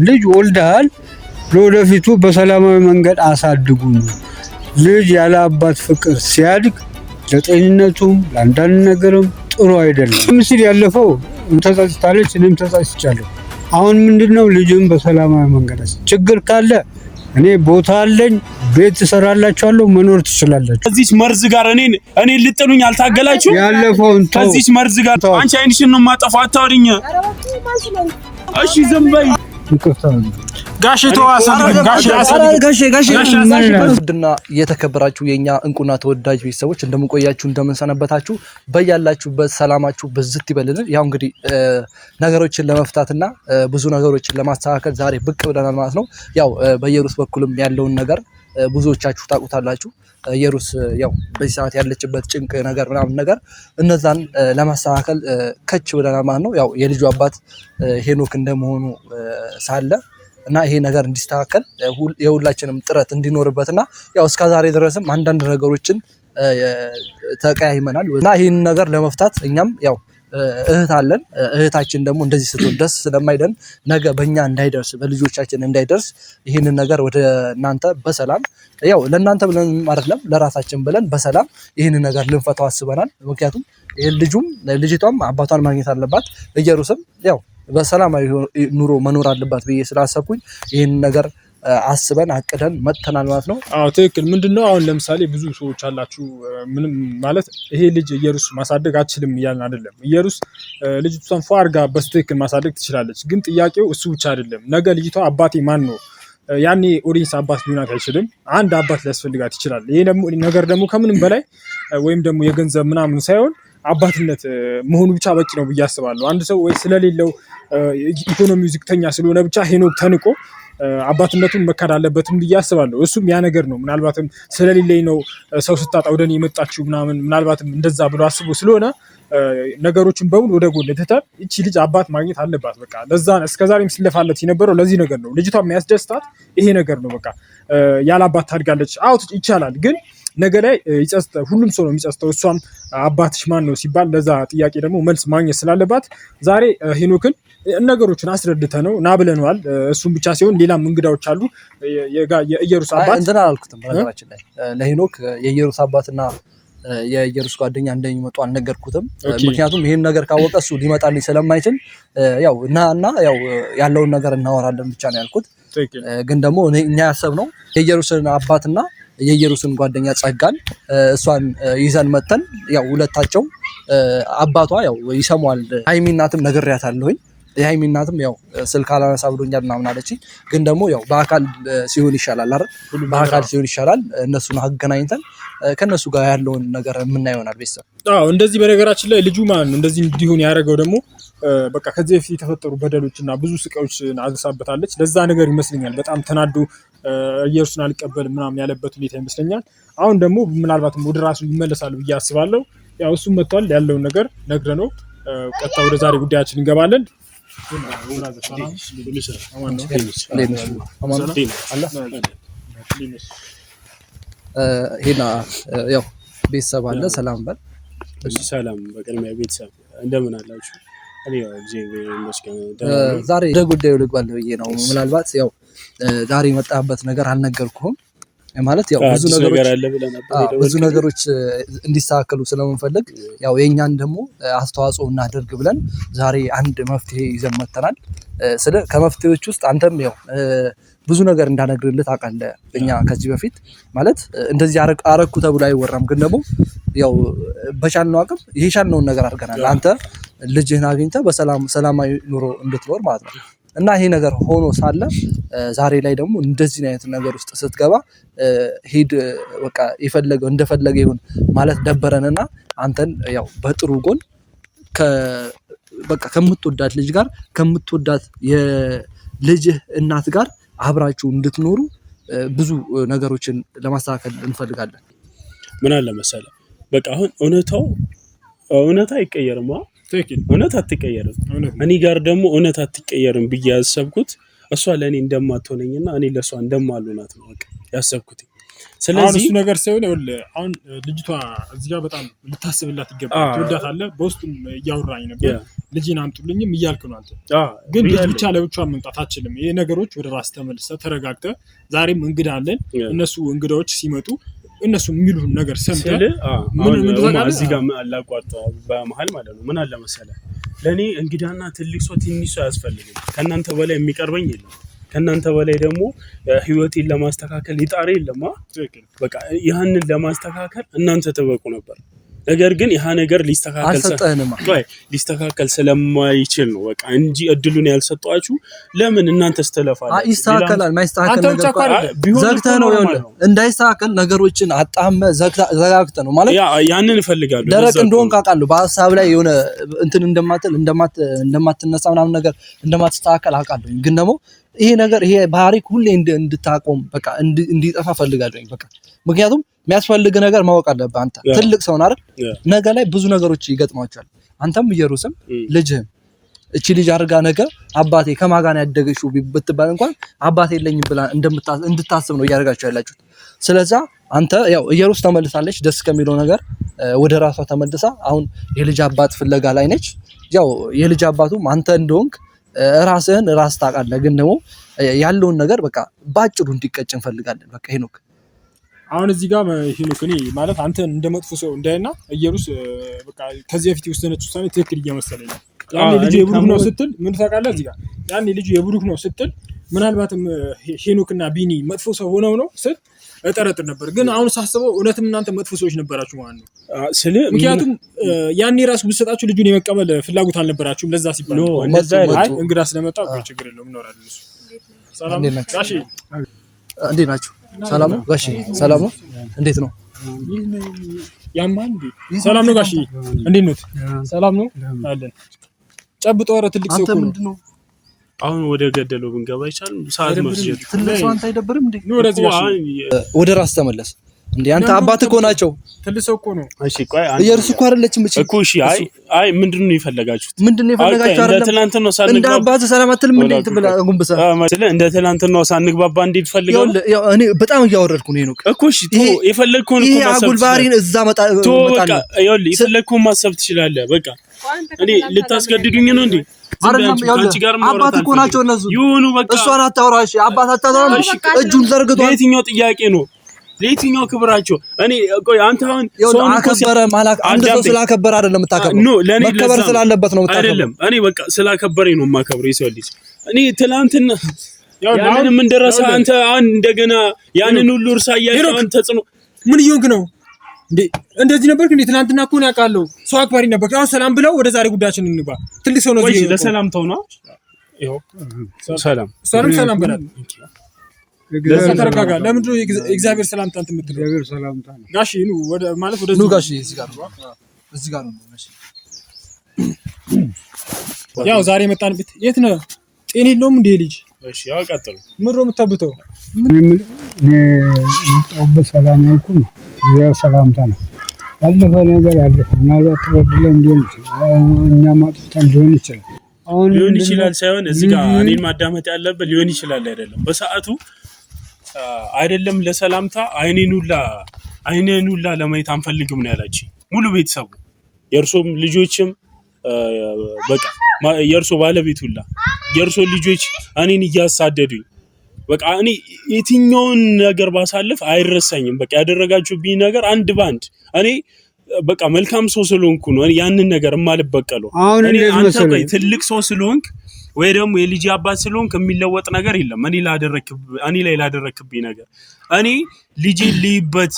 ልጅ ወልደሃል ለወደፊቱ በሰላማዊ መንገድ አሳድጉ ነው። ልጅ ያለ አባት ፍቅር ሲያድግ ለጤንነቱም ለአንዳንድ ነገርም ጥሩ አይደለም። ምስል ያለፈው ተጸጽታለች፣ እኔም ተጸጽቻለሁ። አሁን ምንድነው ልጅም በሰላማዊ መንገድ ችግር ካለ እኔ ቦታ አለኝ፣ ቤት እሰራላችኋለሁ፣ መኖር ትችላላችሁ። ከዚህ መርዝ ጋር እኔ ልጥሉኝ አልታገላችሁ። ያለፈውን ከዚህ መርዝ ጋር አንቺ አይንሽን ነው ማጠፋው። አታውሪኝ። እሺ ዝም በይ። ጋሽ ውድና የተከበራችሁ የኛ እንቁና ተወዳጅ ቤተሰቦች እንደምንቆያችሁ እንደምንሰነበታችሁ በያላችሁበት ሰላማችሁ በዝት ይበልልን። ያው እንግዲህ ነገሮችን ለመፍታትና ብዙ ነገሮችን ለማስተካከል ዛሬ ብቅ ብለናል ማለት ነው። ያው በኢየሩስ በኩልም ያለውን ነገር ብዙዎቻችሁ ታውቁታላችሁ። ኢየሩስ ያው በዚህ ሰዓት ያለችበት ጭንቅ ነገር ምናምን ነገር እነዛን ለማስተካከል ከች ብለናል ማለት ነው። ያው የልጁ አባት ሄኖክ እንደመሆኑ ሳለ እና ይሄ ነገር እንዲስተካከል የሁላችንም ጥረት እንዲኖርበትና ያው እስከዛሬ ድረስም አንዳንድ ነገሮችን ተቀያይመናል እና ይሄን ነገር ለመፍታት እኛም ያው እህት አለን። እህታችን ደግሞ እንደዚህ ስትሆን ደስ ስለማይደን ነገ በእኛ እንዳይደርስ በልጆቻችን እንዳይደርስ ይህንን ነገር ወደ እናንተ በሰላም ያው ለእናንተ ብለን አይደለም ለራሳችን ብለን በሰላም ይህንን ነገር ልንፈታው አስበናል። ምክንያቱም ልጁም ልጅቷም አባቷን ማግኘት አለባት፣ ኢየሩስም ያው በሰላማዊ ኑሮ መኖር አለባት ብዬ ስላሰብኩኝ ይህን ነገር አስበን አቅደን መጥተናል ማለት ነው። አዎ ትክክል። ምንድነው አሁን ለምሳሌ ብዙ ሰዎች አላችሁ ምንም ማለት ይሄ ልጅ ኢየሩስ ማሳደግ አትችልም እያልን አይደለም። ኢየሩስ ልጅቷን ፏ አድርጋ በስትክክል ማሳደግ ትችላለች። ግን ጥያቄው እሱ ብቻ አይደለም። ነገ ልጅቷ አባቴ ማን ነው ያኔ ኦዲንስ አባት ሊሆናት አይችልም። አንድ አባት ሊያስፈልጋት ይችላል። ይሄ ደግሞ ነገር ደግሞ ከምንም በላይ ወይም ደግሞ የገንዘብ ምናምን ሳይሆን አባትነት መሆኑ ብቻ በቂ ነው ብዬ አስባለሁ። አንድ ሰው ወይ ስለሌለው ኢኮኖሚው ዝቅተኛ ስለሆነ ብቻ ሄኖክ ተንቆ አባትነቱን መካድ አለበትም ብዬ አስባለሁ። እሱም ያ ነገር ነው። ምናልባትም ስለሌለኝ ነው ሰው ስታጣ ወደኔ የመጣችው ምናልባትም እንደዛ ብሎ አስቦ ስለሆነ ነገሮችን በሙሉ ወደ ጎን ትተን እቺ ልጅ አባት ማግኘት አለባት። በቃ ለዛ እስከዛሬም ሲለፋለት የነበረው ለዚህ ነገር ነው። ልጅቷ የሚያስደስታት ይሄ ነገር ነው። በቃ ያለ አባት ታድጋለች። አዎ ይቻላል፣ ግን ነገ ላይ ሁሉም ሰው ነው የሚጸጽተው። እሷም አባትሽ ማን ነው ሲባል ለዛ ጥያቄ ደግሞ መልስ ማግኘት ስላለባት ዛሬ ሄኖክን ነገሮችን አስረድተ ነው ና ብለነዋል። እሱም ብቻ ሲሆን ሌላም እንግዳዎች አሉ። የኢየሩስ አባት እንትና አላልኩትም በነገራችን ላይ ለሄኖክ የኢየሩስ አባትና የኢየሩስ ጓደኛ እንደሚመጡ አልነገርኩትም። ምክንያቱም ይሄን ነገር ካወቀ እሱ ሊመጣልኝ ስለማይችል ያው እና ያው ያለውን ነገር እናወራለን ብቻ ነው ያልኩት። ግን ደግሞ እኛ ያሰብነው የኢየሩስን አባትና የኢየሩስን ጓደኛ ጸጋን እሷን ይዘን መተን ያው ሁለታቸው አባቷ ያው ይሰማዋል። ሃይሚ እናትም ነግሬያታለሁኝ። የሃይሚ እናትም ያው ስልክ አላነሳ ብሎኛል ምናምን አለችኝ። ግን ደግሞ ያው በአካል ሲሆን ይሻላል አይደል? በአካል ሲሆን ይሻላል። እነሱን አገናኝተን ከነሱ ጋር ያለውን ነገር የምናየው ይሆናል ቤተሰብ። አዎ እንደዚህ በነገራችን ላይ ልጁ ማን እንደዚህ እንዲሆን ያደረገው ደግሞ በቃ ከዚህ በፊት የተፈጠሩ በደሎችና ብዙ ስቃዮች አድርሳበታለች። ለዛ ነገር ይመስለኛል በጣም ተናዶ ኢየሩስን አልቀበል ምናምን ያለበት ሁኔታ ይመስለኛል። አሁን ደግሞ ምናልባትም ወደ ራሱ ይመለሳል ብዬ አስባለሁ። ያው እሱም መጥቷል። ያለውን ነገር ነግረነው ቀጥታ ወደ ዛሬ ጉዳያችን እንገባለን። ሄና ያው ቤተሰብ አለ። ሰላም በል። እሺ ሰላም። በቅድሚያ ቤተሰብ እንደምን አላችሁ? እኔ ያው እግዚአብሔር ይመስገን። ዛሬ ወደ ጉዳዩ ልግባል ብዬ ነው። ምናልባት ያው ዛሬ የመጣበት ነገር አልነገርኩህም ማለት ያው ብዙ ነገሮች እንዲስተካከሉ ስለምንፈልግ ያው የኛን ደግሞ አስተዋጽኦ እናደርግ ብለን ዛሬ አንድ መፍትሄ ይዘን መተናል። ከመፍትሄዎች ውስጥ አንተም ያው ብዙ ነገር እንዳነግርልህ ታውቃለህ። እኛ ከዚህ በፊት ማለት እንደዚህ አረኩ ተብሎ አይወራም፣ ግን ደግሞ ያው በቻልነው አቅም የቻልነውን ነገር አድርገናል። አንተ ልጅህን አግኝተህ ሰላማዊ ኑሮ እንድትኖር ማለት ነው። እና ይሄ ነገር ሆኖ ሳለ ዛሬ ላይ ደግሞ እንደዚህ አይነት ነገር ውስጥ ስትገባ ሄድ በቃ የፈለገው እንደፈለገ ይሁን ማለት ደበረንና አንተን ያው በጥሩ ጎን በቃ ከምትወዳት ልጅ ጋር ከምትወዳት የልጅህ እናት ጋር አብራችሁ እንድትኖሩ ብዙ ነገሮችን ለማስተካከል እንፈልጋለን። ምን አለ መሰለህ በቃ አሁን እውነታ አይቀየርም። እውነት አትቀየርም። እኔ ጋር ደግሞ እውነት አትቀየርም ብዬ ያሰብኩት እሷ ለኔ እንደማትሆነኝና እኔ ለሷ እንደማልሆናት ነው በቃ ያሰብኩት። ስለዚህ እሱ ነገር ሳይሆን አሁን ልጅቷ እዚህ ጋር በጣም ልታስብላት ይገባል። ትወዳታለህ። በውስጥም እያወራኝ ነበር ልጅን አምጡልኝም እያልክ ነው አንተ። ግን ልጅ ብቻ ለብቻዋ መምጣት አትችልም። ይሄ ነገሮች ወደ ራስ ተመልሰህ ተረጋግተህ ዛሬም እንግዳ አለን። እነሱ እንግዳዎች ሲመጡ እነሱ የሚሉን ነገር ሰምተህ ምን እዚህ ጋር አላቋርጥ በመሀል ማለት ነው። ምን አለ መሰለህ ለኔ እንግዳና ትልቅ ሰው ትንሽ ሰው አያስፈልግም። ከእናንተ በላይ የሚቀርበኝ የለም። ከእናንተ በላይ ደግሞ ህይወቴን ለማስተካከል ይጣር የለም። በቃ ያንን ለማስተካከል እናንተ ተበቁ ነበር። ነገር ግን ያ ነገር ሊስተካከል ስለማይችል ነው በቃ እንጂ እድሉን ያልሰጣችሁ ለምን እናንተስ ተለፋላችሁ? ይስተካከላል። ማይስተካከል ነገር ዘግተህ ነው እንዳይስተካከል ነገሮችን አጣመ ዘጋግተህ ነው ማለት ያንን እፈልጋለሁ። ደረቅ እንደሆን ካቃለሁ በሐሳብ ላይ የሆነ እንትን እንደማትነሳ ምናምን ነገር እንደማትስተካከል አውቃለሁ። ግን ደግሞ ይሄ ነገር ይሄ ባህሪ ሁሌ እንድታቆም በቃ እንዲጠፋ ፈልጋለሁ በቃ ምክንያቱም የሚያስፈልግ ነገር ማወቅ አለብህ። አንተ ትልቅ ሰው ነህ አይደል? ነገ ላይ ብዙ ነገሮች ይገጥማቸዋል። አንተም ኢየሩስም ልጅህም እቺ ልጅ አድርጋ ነገር አባቴ ከማን ጋር ያደገሽው ብትባል እንኳን አባቴ የለኝም ብላ እንድታስብ ነው እያደረጋችሁ ያላችሁት። ስለዚህ አንተ ያው ኢየሩስ ተመልሳለች። ደስ ከሚለው ነገር ወደ ራሷ ተመልሳ አሁን የልጅ አባት ፍለጋ ላይ ነች። ያው የልጅ አባቱም አንተ እንደሆንክ ራስህን ራስ ታውቃለህ። ግን ደግሞ ያለውን ነገር በቃ ባጭሩ እንዲቀጭ እንፈልጋለን። በቃ ሄኖክ አሁን እዚህ ጋር ሄኖክ እኔ ማለት አንተ እንደመጥፎ ሰው እንዳይና ኢየሩስ በቃ ከዚህ በፊት የወሰነች ውሳኔ ትክክል እየመሰለኝ ነው። ያኔ ልጁ የብሩክ ነው ስትል ምን ታውቃለህ? እዚህ ጋር ያኔ ልጁ የብሩክ ነው ስትል ምናልባትም ሄኖክና ቢኒ መጥፎ ሰው ሆነው ነው ስል እጠረጥር ነበር። ግን አሁን ሳስበው እውነትም እናንተ መጥፎ ሰዎች ነበራችሁ ማለት ነው። ምክንያቱም ያኔ ራሱ ብትሰጣችሁ ልጁን የመቀበል ፍላጎት አልነበራችሁም። ለዛ ሲባል አይ እንግዳ ስለመጣ ችግር የለውም እንኖራለን። እሱ ሰላም ጋሺ እንዴት ናችሁ? ሰላም ነው ጋሺ? ሰላም ነው። እንዴት ነው? ያማን ሰላም ነው ጋሺ? እንዴት ነው? ሰላም ነው አለን። ጨብጦ ኧረ ትልቅ ሰው ነው። ምንድነው አሁን ወደ ገደለው ብንገባ ይቻላል? ሰዓት መስጀት ትልቅ ሰው አንተ አይደብርም እንዴ? ወደ ራስ ተመለስ እንዴ አንተ አባት እኮ ናቸው። ትልቅ ሰው እኮ ነው። እሺ ቆይ ኢየሩስ እኮ አይደለችም እቺ እኮ። እሺ አይ ምንድነው የፈለጋችሁት? አይደለም እንደ ትናንትና ሳንግባባ እንደ አባት ሰላም አትልም እንዴ? ትብላ ጉንብሳ እንደ ትናንትና ሳንግባባ እንዴት ፈልጋው? ያው እኔ በጣም እያወረድኩ ነው ሄኖክ እኮ። እሺ የፈለግከውን እኮ ማሰብ አጉልባሪን እዛ መጣ በቃ ይኸውልህ የፈለግከውን ማሰብ ትችላለህ። በቃ እኔ ልታስገድዱኝ ነው እንዴ? አባት እኮ ናቸው እነሱ። ይሁኑ በቃ እሷን አታውራሽ። አባት አታውራ። እጁን ዘርግቷል። ለየትኛው ጥያቄ ነው? ለየትኛው ክብራቸው? እኔ ቆይ አንተ አሁን ሰው አከበረ ማለት አንድ ሰው ስላከበረ አይደለም የምታከብረው። ኖ ለኔ መከበር ስላለበት ነው የምታከብረው። አይደለም እኔ በቃ ስላከበረኝ ነው የማከብረው። የሰው ልጅ እኔ ትላንትና ያንን ምን ደረሰ አንተ አሁን እንደገና ያንን ሁሉ እርሳ ያያውን ተጽኖ ምን ይሆንክ ነው እንዴ? እንደዚህ ነበርክ እንዴ? ትናንትና እኮ ነው ያውቃለሁ። ሰው አክባሪ ነበር። አሁን ሰላም ብለው ወደ ዛሬ ጉዳያችን እንግባ። ትልቅ ሰው ነው እዚህ ለሰላም ተው ነው። ይኸው ሰላም ሰላም በላት። ለዛ ተረጋጋ። ለምንድን ነው እግዚአብሔር ሰላምታ እንትን የምትለው? እግዚአብሔር ሰላምታ ነው ጋሺ ኑ ወደ ማለት ወደ ኑ ጋሺ እዚህ ጋር ነው ጋሺ። ያው ዛሬ መጣንበት። የት ነው? ጤና የለውም እንዴ ልጅ? እሺ ያው ቀጥሉ። ምንድን ነው የምታብተው? እኔ የምጣውበት ሰላም ያልኩህ ነው። ያ ሰላምታ ነው። ያለፈ ነገር ያለፈ ምናልባት ተበድለን ሊሆን ይችላል። እኛም አጥፍተን ሊሆን ይችላል። አሁን ሊሆን ይችላል ሳይሆን እዚህ ጋር እኔን ማዳመጥ ያለበት ሊሆን ይችላል አይደለም። በሰዓቱ አይደለም ለሰላምታ አይኔን ሁላ ለማየት አንፈልግም ነው ያላችኝ ሙሉ ቤተሰቡ። የእርሶም ልጆችም በቃ የእርሶ ባለቤት ሁላ የእርሶ ልጆች እኔን እያሳደዱኝ በቃ እኔ የትኛውን ነገር ባሳልፍ አይረሳኝም። በቃ ያደረጋችሁብኝ ነገር አንድ ባንድ እኔ በቃ መልካም ሰው ስለሆንኩ ነው ያንን ነገር የማልበቀለው። እኔ አንተ ቆይ ትልቅ ሰው ስለሆንክ ወይ ደግሞ የልጅ አባት ስለሆንክ የሚለወጥ ነገር የለም። እኔ ላይ ላደረክብኝ ነገር እኔ ልጄ ሊበት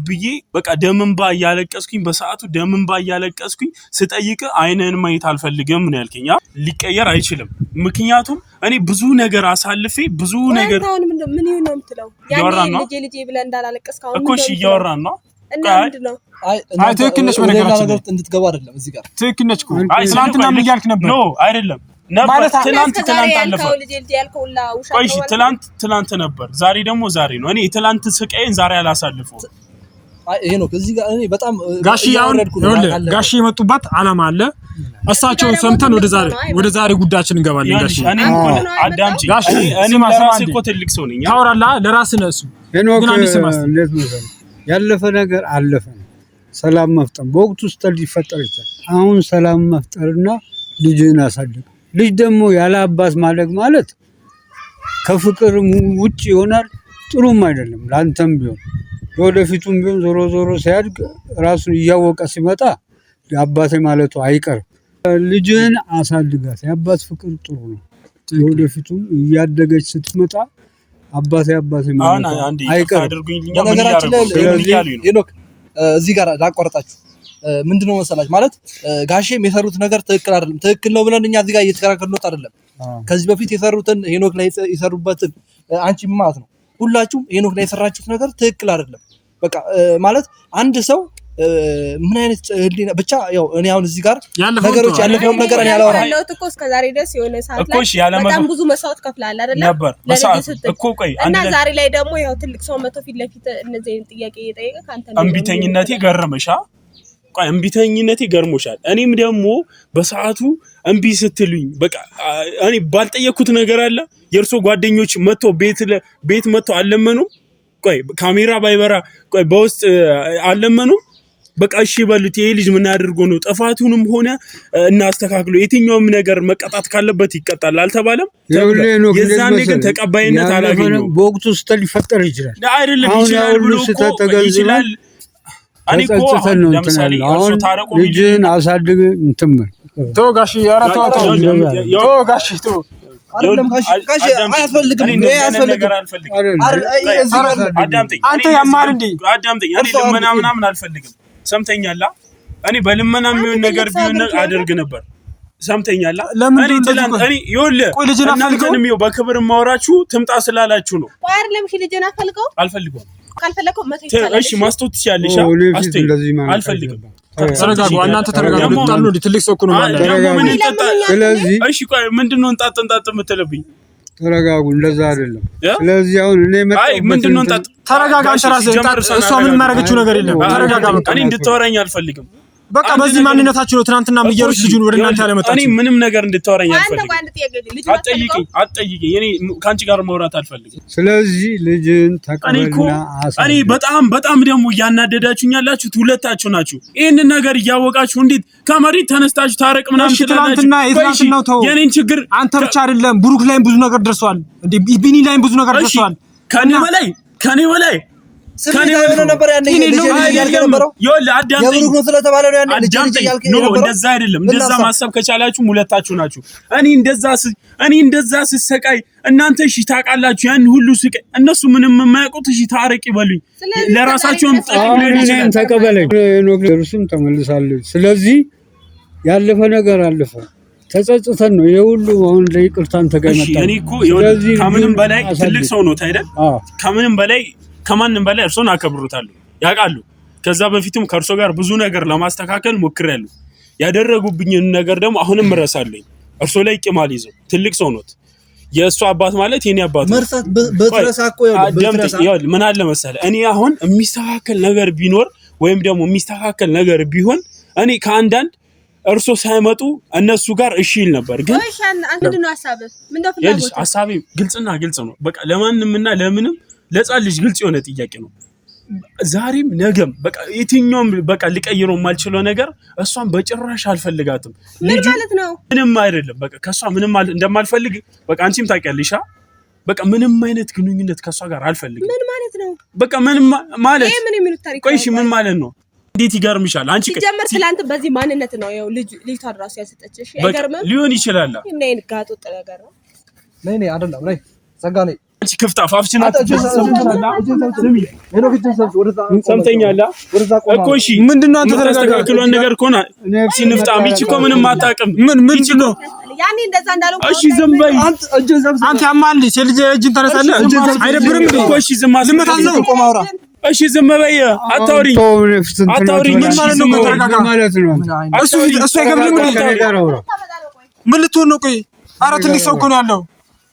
ብዬ በቃ ደምንባ እያለቀስኩኝ በሰዓቱ ደምንባ እያለቀስኩኝ ስጠይቅ አይነን ማየት አልፈልግም ነው ያልከኝ። ሊቀየር አይችልም። ምክንያቱም እኔ ብዙ ነገር አሳልፌ ብዙ ነገር ምን ይሁን ነው የምትለው? ያኔ ልጄ ብለህ እንዳላለቀስከው እኮ እሺ እያወራን ነው። አይ ትክክል ነሽ። በነገራችን ላይ እንድትገባ አይደለም እዚህ ጋር ትክክል ነች እኮ። አይ ትናንትና ምን እያልክ ነበር? ኖ አይደለም ነበር ትናንት አለፈ። ቆይ ትናንት ነበር፣ ዛሬ ደግሞ ዛሬ ነው። እኔ ትናንት ስቃዬን ዛሬ አላሳልፈው። ሄኖክ እዚህ ጋር እኔ በጣም ጋሺ የመጡበት አላማ አለ። እሳቸውን ሰምተን ወደ ዛሬ ጉዳያችን እንገባለን። ጋሺ አዳምጪ። ጋሺ እኔ ማሰማስ እኮ ትልቅ ሰው ነኝ። ታወራለህ ለራስህ ነው እሱ። ሄኖክ እንዴት ነው ያለፈ ነገር አለፈ። ሰላም መፍጠር በወቅቱ ውስጥ ሊፈጠር ይችላል። አሁን ሰላም መፍጠርና ልጅህን አሳድግ። ልጅ ደግሞ ያለ አባት ማደግ ማለት ከፍቅር ውጭ ይሆናል። ጥሩም አይደለም ላንተም ቢሆን ወደፊቱም ቢሆን ዞሮ ሲያድግ ራሱን እያወቀ ሲመጣ አባቴ ማለቱ አይቀርም። ልጅህን አሳድጋት። የአባት ፍቅር ጥሩ ነው። ወደፊቱም እያደገች ስትመጣ አባቴ ማለቱ አይቀርም። ነገራችን ላይ ሄኖክ እዚህ ጋር ላቋርጣችሁ ምንድነው መሰላችሁ ማለት ጋሼም የሰሩት ነገር ትክክል አይደለም። ትክክል ነው ብለን እኛ እዚህ ጋር እየተከራከርነው አይደለም። ከዚህ በፊት የሰሩትን ሄኖክ ላይ የሰሩበትን አንቺም ማለት ነው ሁላችሁም ሄኖክ ላይ የሰራችሁት ነገር ትክክል አይደለም። በቃ ማለት አንድ ሰው ምን አይነት ህሊና ብቻ ያው እኔ አሁን እዚህ ጋር ነገሮች ያለፈውን ነገር እኔ አላወራም። ያለው እኮ እስከዛሬ ድረስ የሆነ ሰዓት ላይ በጣም ብዙ መስዋዕት ከፍላል አይደል ነበር በሰዓት እኮ ቆይ እና ዛሬ ላይ ደግሞ ያው ትልቅ ሰው መቶ ፊት ለፊት እነዚህ ጥያቄ እየጠየቀ ካንተ ነው እምቢተኝነቴ ገረመሻ። ቆይ እምቢተኝነቴ ገርሞሻል። እኔም ደግሞ በሰዓቱ እምቢ ስትሉኝ በቃ እኔ ባልጠየኩት ነገር አለ። የእርሶ ጓደኞች መቶ ቤት መቶ አለመኑም። ቆይ ካሜራ ባይበራ ቆይ በውስጥ አለመኑም። በቃ እሺ በሉት። ይሄ ልጅ ምን አድርጎ ነው? ጥፋቱንም ሆነ እናስተካክሎ የትኛውም ነገር መቀጣት ካለበት ይቀጣል አልተባለም? የዛኔ ግን ተቀባይነት አላገኘም። በወቅቱ ውስጥ ሊፈጠር ይችላል አይደለም ይችላል ብሎ ይችላል። እኔ እኮ ለምሳሌ አሁን ልጅን አሳድግ እንትን ተው ጋሺ አራቷ ተው ጋሺ ተው አይደለም ጋሺ አያስፈልግም። አዳምጠኝ። አንተ ያማር እንዴ አዳምጠኝ። እኔ ልመና ምናምን አልፈልግም። ሰምተኛላ? እኔ በልመና የሚሆን ነገር ቢሆን አደርግ ነበር። ሰምተኛላ? እኔ ይኸውልህ እናንተንም ይኸው በክብር ማወራችሁ ትምጣ ስላላችሁ ነው። አይደለም እሺ ልጅን አልፈልገውም ካልፈለከው መቶ ይቻላል። እሺ ማስቶት ትችያለሽ። አልፈልግም። ተረጋጉ። እናንተ ተረጋጉ። ታሉ ትልቅ ሰው እኮ ነው ማለት። ስለዚህ እሺ ቆይ ምንድነው እንጣጥ የምትለብኝ? ተረጋጉ። እንደዛ አይደለም። ስለዚህ አሁን እኔ ምንድነው እንጣጥ? ተረጋጋ። አንተ ራስህ እሷ ምንም ያደረገችው ነገር የለም። ተረጋጋ። በቃ እኔ እንድታወራኝ አልፈልግም። በቃ በዚህ ማንነታችሁ ነው ትናንትና ምየሩስ ልጁን ወደ እናንተ ያለመጣችሁ። እኔ ምንም ነገር እንድታወራኝ አልፈልግም። አትጠይቂኝ። እኔ ካንቺ ጋር ማውራት አልፈልግም። ስለዚህ ልጅን ተቀበልና እኔ በጣም ደግሞ እያናደዳችሁኝ ያላችሁት ሁለታችሁ ናችሁ። ይሄንን ነገር እያወቃችሁ እንዴት ከመሬት ተነስታችሁ ታረቅ ምናምን ትናንትና የትናንትናው ተው። የኔን ችግር አንተ ብቻ አይደለም ብሩክ ላይም ብዙ ነገር ደርሷል። እንዴ ቢኒ ላይም ብዙ ነገር ደርሷል። ከኔ በላይ ከኔ ነበር ያኔ ያልነበረው የብሩክ ነው ስለተባለ ነው ያኔ እንደዛ አይደለም። እንደዛ ማሰብ ከቻላችሁ ሁለታችሁ ናችሁ። እኔ እንደዛ ስሰቃይ እናንተ እሺ ታውቃላችሁ ያን ሁሉ ስቃይ። እነሱ ምንም የማያውቁት እሺ ታረቅ ይበሉኝ። ለራሳቸውም ጠቅለኝ ተቀበለኝ። ኖክሩስም ተመልሳለች። ስለዚህ ያለፈ ነገር አለፈ። ተጸጽተን ነው የሁሉ አሁን ለይቅርታን ተገመጣ። እኔ እኮ ከምንም በላይ ትልቅ ሰው ነው ታይደል? ከማንም በላይ እርሶን አከብሩታለሁ ያውቃሉ። ከዛ በፊትም ከእርሶ ጋር ብዙ ነገር ለማስተካከል ሞክሬያለሁ። ያደረጉብኝን ነገር ደግሞ አሁንም እረሳለሁ። እርሶ ላይ ቂም አልይዘው። ትልቅ ሰው ኖት። የእሱ አባት ማለት የኔ አባት ነው። መርሳት በትረሳኮ ያው ምን አለ መሰለ እኔ አሁን የሚስተካከል ነገር ቢኖር ወይም ደግሞ የሚስተካከል ነገር ቢሆን እኔ ከአንዳንድ እርሶ ሳይመጡ እነሱ ጋር እሺ ይል ነበር። ግን ምንድነው ሐሳብህ? ምንድነው ፍላጎትህ? ሐሳቤ ግልጽ ነው። በቃ ለማንምና ለምንም ለጻል ልጅ ግልጽ የሆነ ጥያቄ ነው። ዛሬም ነገም በቃ የትኛውም በቃ ሊቀይረው የማልችለው ነገር እሷን በጭራሽ አልፈልጋትም። ምን ማለት ነው? ምንም አይደለም። በቃ ከሷ ምንም እንደማልፈልግ በቃ አንቺም ታውቂያለሽ። በቃ ምንም አይነት ግንኙነት ከሷ ጋር አልፈልግም። ምን ማለት ነው? በቃ ምንም ማለት ይሄ ምን የሚሉት ታሪክ? ቆይ እሺ ምን ማለት ነው? እንዴት ይገርምሻል? አንቺ ሲጀመር ስላንተ በዚህ ማንነት ነው ያው ልጅቷ ራሱ ያሰጠችሽ። አይገርምም? ሊሆን ይችላል። እና ይንጋጡ ነገር ነው። ነይ አይደለም ነይ ጸጋ ነይ አንቺ ክፍታ ፋፍሽና ሰምተኛላ እኮ እሺ ምንድነው አንተ ተስተካክሏን ነገር ኮና ሲንፍጣ ሚቺ እኮ ምንም አታውቅም። ምንድነው ያኔ እንደዛ እንዳለው እሺ ዝም በይ አንተ ያማል ልጅ እጅን ተነሳለህ አይደብርም እኮ እሺ ዝም አልመታዘው እሺ ዝም በይ አታውሪኝ ምን ማለት ነው? ተረጋጋ ማለት ነው። እሱ አይገብልም ምን ልትሆን ነው? ቆይ ኧረ ትልቅ ሰው እኮ ነው ያለው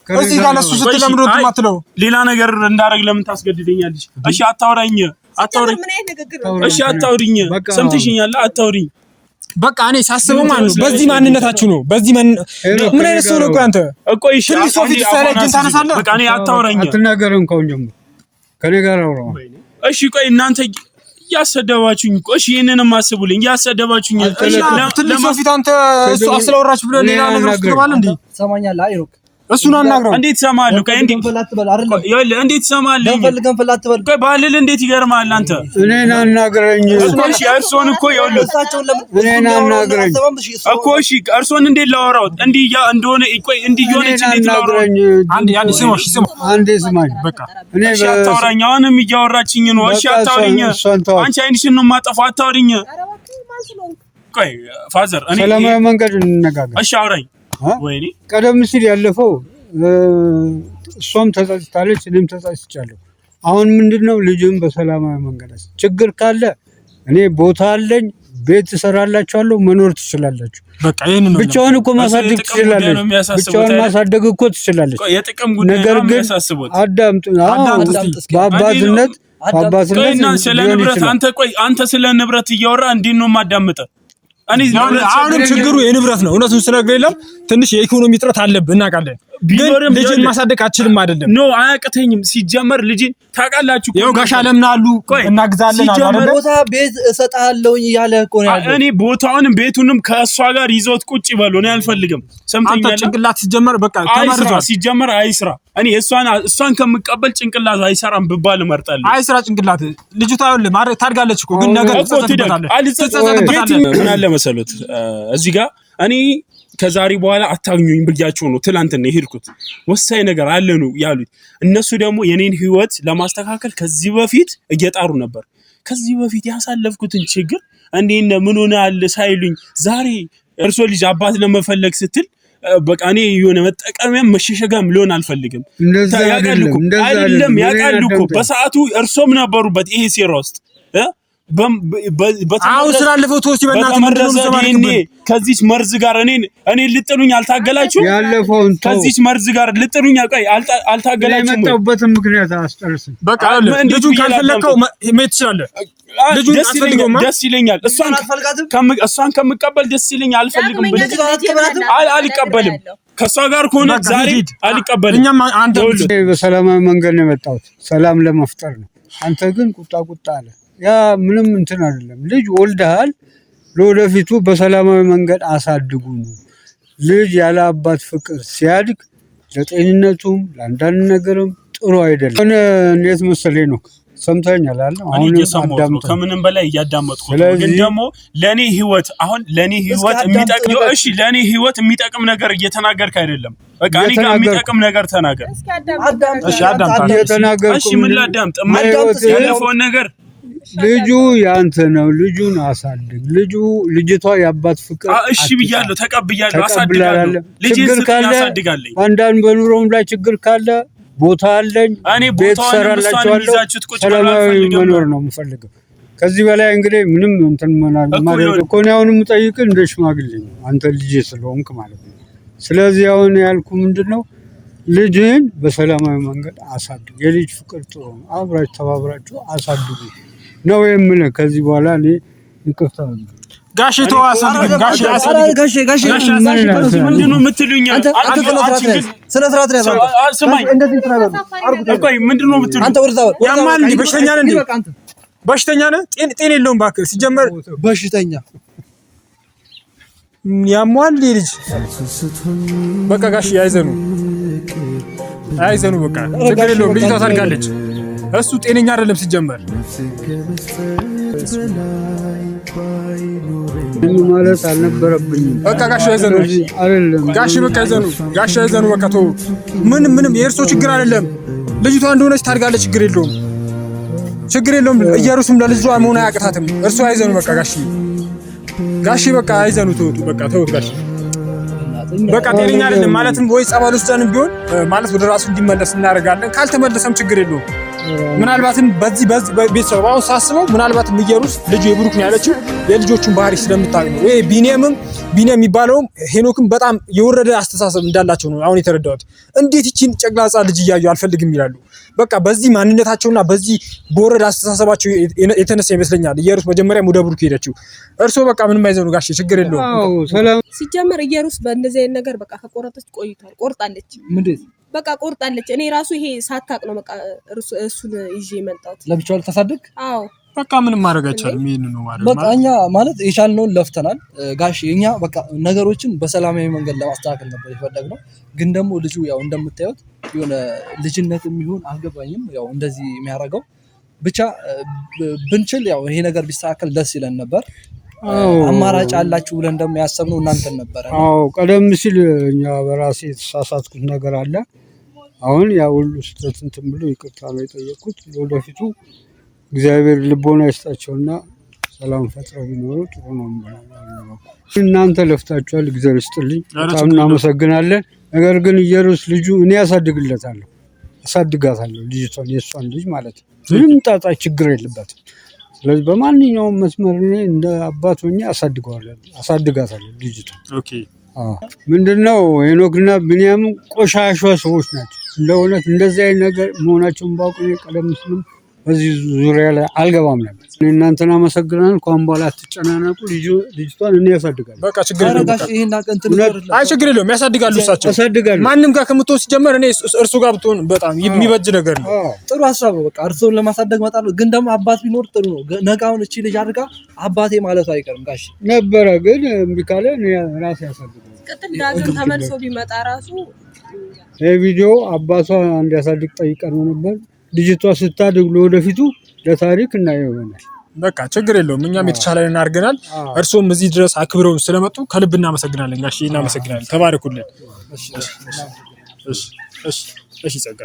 እዚህ ጋር ለሱ ስትለምዶ ትማትለው ሌላ ነገር እንዳረግ ለምን ታስገድደኛለሽ? እሺ አታውራኝ አታውሪኝ። እሺ አታውሪኝ። ሰምተሽኛል? አታውሪኝ። በቃ እኔ ሳስበው ማለት ነው በዚህ ማንነታችሁ ነው። በዚህ ምን አይነት ሰው ነው አንተ? እኮ እሺ ሰው ፊት ታነሳለህ። በቃ እኔ አታውራኝ። አትናገርም። ከኔ ጋር አውራ። እሺ ቆይ እናንተ ያሰደባችሁኝ እኮ እሺ ይሄንንም አስቡልኝ። ያሰደባችሁኝ ትልቅ ሰው ፊት አንተ እሱ አስለወራችሁ ብለህ ሌላ ነገር ትባል እንዴ? ሰማኛለህ? አይሮክ እሱን አናግረው። እንዴት ሰማለሁ? ቆይ እንዴት ሰማለሁ? ቆይ ባልል እንዴት ይገርማል? አንተ እኔን አናግረኝ እሺ። እርሶን እኮ ይኸውልህ እኔን አናግረኝ እኮ እሺ። እርሶን እንዴት ላወራው እንዲህ እንደሆነ ቆይ እንዲህ እየሆነች እንዴት ላወራው? አንዴ ስማኝ በቃ እኔ እሺ አታውራኝ። አሁንም እያወራችኝ ነው። እሺ አታውሪኝ። አንቺ አይንሽን ነው የማጠፋው። አታውሪኝ። ቆይ ፋዘር እኔ ሰላማዊ መንገድ እንነጋገር። እሺ አውራኝ። ወይኔ ቀደም ሲል ያለፈው እሷም ተጸጽታለች፣ እኔም ተጸጽቻለሁ። አሁን ምንድነው ልጅም በሰላማዊ መንገድ ችግር ካለ እኔ ቦታ አለኝ፣ ቤት እሰራላችኋለሁ፣ መኖር ትችላላችሁ። በቃ ይሄን ነው ብቻውን እኮ ማሳደግ ትችላለች። ብቻውን ማሳደግ እኮ ትችላለች። የጥቅም ጉዳይ ነው የሚያሳስቡት። አዳምጡ። በአባትነት ስለ ንብረት አንተ ስለ ንብረት እያወራ እንዴት ነው የማዳምጠው? አሁንም ችግሩ የንብረት ነው። እውነቱን ስነግርህ የለም ትንሽ የኢኮኖሚ እጥረት አለብህ እናውቃለን። ግን ልጅን ማሳደግ አችልም አይደለም። ኖ አያቅተኝም። ሲጀመር ልጅን ታውቃላችሁ ይኸው ጋሻ ለምን አሉ እናግዛለን አሉ። ቦታ ቤት እሰጥሃለሁ እያለ እኮ ነው ያለው። እኔ ቦታውንም ቤቱንም ከእሷ ጋር ይዞት ቁጭ ይበሉ። እኔ አልፈልግም። ሰምተኛል? ጭንቅላት ሲጀመር በቃ ተመርዟል። ሲጀመር አይስራ። እኔ እሷን ከምቀበል ጭንቅላት አይሰራም ብባል እመርጣለሁ። አይስራ ጭንቅላት። ልጅቷ ይኸውልህ ማድረግ ታድጋለች እኮ ግን ነገር ትጸጸትበታለህ። ምን አለ መሰሉት እዚህ ጋር እኔ ከዛሬ በኋላ አታግኙኝ ብያቸው ነው ትላንትና የሄድኩት። ወሳኝ ነገር አለ ነው ያሉት። እነሱ ደግሞ የኔን ህይወት ለማስተካከል ከዚህ በፊት እየጣሩ ነበር። ከዚህ በፊት ያሳለፍኩትን ችግር እንዴት ምን ሆነሃል ሳይሉኝ ዛሬ እርሶ ልጅ አባት ለመፈለግ ስትል በቃ እኔ የሆነ መጠቀሚያም መሸሸጋም ሊሆን አልፈልግም። አይደለም ያውቃሉ እኮ በሰዓቱ እርሶም ነበሩበት ይሄ ሴራ ውስጥ አሁን ስላለፈው ተወሲ በእናትህ ከዚህ መርዝ ጋር እኔ ልጥሉኝ አልታገላችሁ? ያለፈውን ከዚህ መርዝ ጋር ልጥሉኝ አልታገላችሁ? የመጣሁበትን ምክንያት አስጨርስም። በቃ ልጁን ካልፈለከው መሄድ ትችላለህ። ልጁን ደስ ይለኛል። እሷን ከምቀበል ደስ ይለኛል። አልፈልግም አልቀበልም። ከሷ ጋር ከሆነ ዛሬ አልቀበልም። እኛም አንተ በሰላማዊ መንገድ ነው የመጣሁት፣ ሰላም ለመፍጠር ነው። አንተ ግን ቁጣ አለ። ያ ምንም እንትን አይደለም። ልጅ ወልደሃል፣ ለወደፊቱ በሰላማዊ መንገድ አሳድጉ ነው። ልጅ ያለ አባት ፍቅር ሲያድግ ለጤንነቱም ለአንዳንድ ነገርም ጥሩ አይደለም። ሆነ እንዴት መሰለኝ ነው ሰምተኛል አለ። አሁን አዳምጥ፣ ከምንም በላይ እያዳመጥኩ ነው። ግን ደግሞ ለኔ ህይወት የሚጠቅም እሺ፣ ለኔ ህይወት የሚጠቅም ነገር እየተናገርክ አይደለም። በቃ እኔ ጋር የሚጠቅም ነገር ተናገር። እሺ አዳምጥ። እሺ ምን ላዳምጥ? ያለፈውን ነገር ልጁ ያንተ ነው። ልጁን አሳድግ። ልጅቷ የአባት ፍቅር እሺ ብያለሁ፣ ተቀብያለሁ፣ አሳድጋለሁ። ችግር ካለ አንዳንድ በኑሮም ላይ ችግር ካለ ቦታ አለኝ፣ ቤት ሰራላችኋለሁ። ሰላማዊ መኖር ነው የምፈልገው። ከዚህ በላይ እንግዲህ ምንም እንትን ማለት እኮ ነው። አሁን የምጠይቅህ እንደ ሽማግሌ ነው፣ አንተ ልጅ ስለሆንክ ማለት ነው። ስለዚህ አሁን ያልኩ ምንድነው ልጅን በሰላማዊ መንገድ አሳድግ። የልጅ ፍቅር ጥሩ ነው። አብራችሁ ተባብራችሁ አሳድጉ ነው የምልህ። ከዚህ በኋላ እኔ ይቅርታ ጋሽ ተዋሳልኝ ጋሽ ምንድነው የምትሉኝ? ስነ ስርዓት ነው ያለው። ስማኝ እንደዚህ ተናገሩ። ቆይ ምንድነው የምትሉኝ? አንተ ወርዛው ያማል እንዴ? በሽተኛ ነህ እንዴ? በሽተኛ ነህ? ጤን የለውም እባክህ። ሲጀመር በሽተኛ ያማል ልጅ። በቃ ጋሽ አይዘኑ በቃ ችግር የለውም። ልጅቷ ታድጋለች። እሱ ጤነኛ አይደለም ሲጀመር። ማለት አልነበረብኝም። በቃ ጋሽ አይዘኑ አይደለም ጋሽ አይዘኑ በቃ ተው። ምንም የእርሶ ችግር አይደለም። ልጅቷ እንደሆነች ታድጋለች። ችግር የለውም። ኢየሩሳሌም ለልጇ መሆን አያቅታትም። እርሶ አይዘኑ በቃ ጋሽ በቃ አይዘኑ ተውት። በቃ ተውት ጋሽ በቃ ጤነኛ አይደለም ማለትም ወይ ጸበል ውስጥ ቢሆን ማለት ወደ ራሱ እንዲመለስ እናደርጋለን። ካልተመለሰም ችግር የለውም። ምናልባትም በዚህ ቤተሰብ አሁን ሳስበው ምናልባትም ኢየሩስ ልጁ የብሩክ ነው ያለችው የልጆቹን ባህሪ ስለምታውቅ ነው። ወይ ቢኒያም የሚባለውም ሄኖክም በጣም የወረደ አስተሳሰብ እንዳላቸው ነው አሁን የተረዳሁት። እንዴት ይቺን ጨቅላጻ ልጅ እያዩ አልፈልግም ይላሉ። በቃ በዚህ ማንነታቸውና በዚህ በወረደ አስተሳሰባቸው የተነሳ ይመስለኛል ኢየሩስ መጀመሪያ ወደ ብሩክ ሄደችው። እርሶ በቃ ምንም አይዘኑ ጋሼ ችግር የለውም። ሲጀመር ኢየሩስ በእንደዚህ አይነት ነገር በቃ ከቆረጠች ቆይቷል። ቆርጣለች። ምንድን በቃ ቆርጣለች። እኔ ራሱ ይሄ ሳታቅ ነው በቃ እሱን ይዤ የመጣሁት። ለብቻው ልታሳድግ? አዎ በቃ ምንም ማድረግ አይቻልም። ይሄን ነው ማለት በቃ እኛ ማለት የቻልነውን ለፍተናል ጋሼ። እኛ በቃ ነገሮችን በሰላማዊ መንገድ ለማስተካከል ነበር የፈለግነው። ግን ደግሞ ልጁ ያው እንደምታዩት የሆነ ልጅነት የሚሆን አልገባኝም ያው እንደዚህ የሚያደርገው ብቻ ብንችል ያው ይሄ ነገር ቢስተካከል ደስ ይለን ነበር። አማራጭ አላችሁ ብለን ደግሞ ያሰብነው እናንተን ነበር። አዎ ቀደም ሲል እኛ በራሴ የተሳሳትኩት ነገር አለ። አሁን ያ ሁሉ ስህተት እንትን ብሎ ይቅርታ ነው የጠየቅኩት። ወደፊቱ እግዚአብሔር ልቦና ይስጣቸውና ሰላም ፈጥረው ቢኖሩ ጥሩ ነው። እናንተ ለፍታችኋል፣ እግዚአብሔር ይስጥልኝ፣ በጣም እናመሰግናለን። ነገር ግን ኢየሩስ ልጁ እኔ አሳድጋታለሁ ልጅቷን፣ የእሷን ልጅ ማለት ነው። ምንም ጣጣ ችግር የለበትም። ስለዚህ በማንኛውም መስመር እኔ እንደ አባት ሆኜ አሳድጋታለሁ ልጅቷን። ኦኬ ምንድነው ሄኖክና ቢኒያም ቆሻሻ ሰዎች ናቸው። እንደእውነት እንደዚህ አይነት ነገር መሆናቸውን ባውቅ ቀደም ሲልም በዚህ ዙሪያ ላይ አልገባም ነበር። እናንተን አመሰግናለሁ። ከአሁን በኋላ አትጨናነቁ። ልጅቷን እኔ ያሳድጋለሁ። በቃ ችግር የለውም። አይ ችግር የለውም። ያሳድጋሉ። እሳቸው ማንም ጋር ከምትወስድ ጀመር እኔ እርሱ ጋር ብትሆን በጣም የሚበጅ ነገር ነው። ጥሩ ሀሳብ ነው። በቃ እርሱን ለማሳደግ መጣለሁ። ግን ደግሞ አባት ቢኖር ጥሩ ነው። ነገ አሁን እቺ ልጅ አድርጋ አባቴ ማለቱ አይቀርም ጋሽ ነበረ። ግን እምቢ ካለ እኔ ራሴ ያሳድጋለሁ። ቅጥል ዳግም ተመልሶ ቢመጣ ራሱ ይሄ ቪዲዮ አባቷ እንዲያሳድግ ጠይቀን ነበር። ልጅቷ ስታድግ ለወደፊቱ ለታሪክ እናየው ይሆናል። በቃ ችግር የለውም። እኛም የተቻለን አድርገናል። እርሶም እዚህ ድረስ አክብረው ስለመጡ ከልብ እናመሰግናለን ጋሼ፣ እናመሰግናለን። ተባረኩልን። እሺ ጸጋ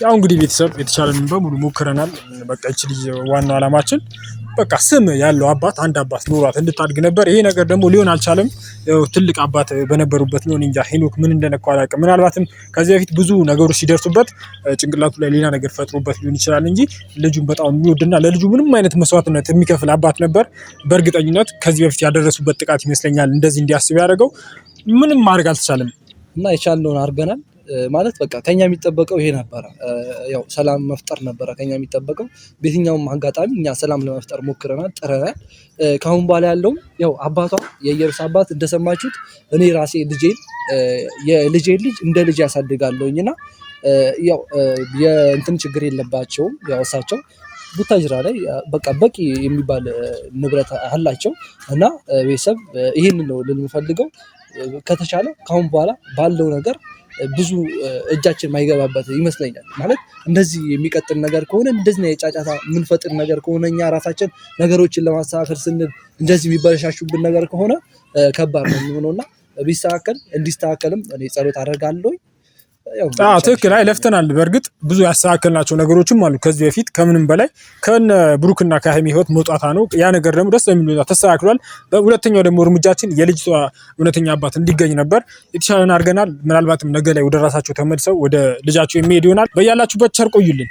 ያው እንግዲህ ቤተሰብ የተቻለንን በሙሉ ሞክረናል። በቃ እቺ ልጅ ዋናው ዓላማችን በቃ ስም ያለው አባት አንድ አባት ኖሯት እንድታድግ ነበር። ይሄ ነገር ደግሞ ሊሆን አልቻለም። ትልቅ አባት በነበሩበት ነው። እንጃ ሄኖክ ምን እንደነካው አላውቅም። ምናልባትም ከዚህ በፊት ብዙ ነገሮች ሲደርሱበት ጭንቅላቱ ላይ ሌላ ነገር ፈጥሮበት ሊሆን ይችላል እንጂ ልጁን በጣም የሚወድና ለልጁ ምንም አይነት መስዋዕትነት የሚከፍል አባት ነበር። በእርግጠኝነት ከዚህ በፊት ያደረሱበት ጥቃት ይመስለኛል እንደዚህ እንዲያስብ ያደረገው። ምንም ማድረግ አልተቻለም እና የቻልነውን አድርገናል። ማለት በቃ ከኛ የሚጠበቀው ይሄ ነበረ። ያው ሰላም መፍጠር ነበረ ከኛ የሚጠበቀው። በየትኛውም አጋጣሚ እኛ ሰላም ለመፍጠር ሞክረናል፣ ጥረናል። ካሁን በኋላ ያለው ያው አባቷ የኢየሩስ አባት እንደሰማችሁት እኔ ራሴ የልጄን ልጅ እንደ ልጅ ያሳድጋለሁኝና ያው የእንትን ችግር የለባቸውም። ያው እሳቸው ቡታጅራ ላይ በቃ በቂ የሚባል ንብረት አላቸው እና ቤተሰብ ይሄን ነው ልል የምፈልገው። ከተቻለ ካሁን በኋላ ባለው ነገር ብዙ እጃችን ማይገባበት ይመስለኛል። ማለት እንደዚህ የሚቀጥል ነገር ከሆነ እንደዚህ የጫጫታ የምንፈጥር ነገር ከሆነ እኛ ራሳችን ነገሮችን ለማስተካከል ስንል እንደዚህ የሚበረሻሹብን ነገር ከሆነ ከባድ ነው የሚሆነውና ቢስተካከል እንዲስተካከልም እኔ ጸሎት አደርጋለሁ። ትክክል። አይ ለፍተናል። በእርግጥ ብዙ ያስተካከልናቸው ነገሮችም አሉ ከዚህ በፊት። ከምንም በላይ ከነ ብሩክና ከሀይሚ ህይወት መውጣታ ነው። ያ ነገር ደግሞ ደስ የሚል ተስተካክሏል። ሁለተኛው ደግሞ እርምጃችን የልጅቷ እውነተኛ አባት እንዲገኝ ነበር። የተሻለን አድርገናል። ምናልባትም ነገ ላይ ወደ ራሳቸው ተመልሰው ወደ ልጃቸው የሚሄድ ይሆናል። በያላችሁበት ቸር ቆዩልን።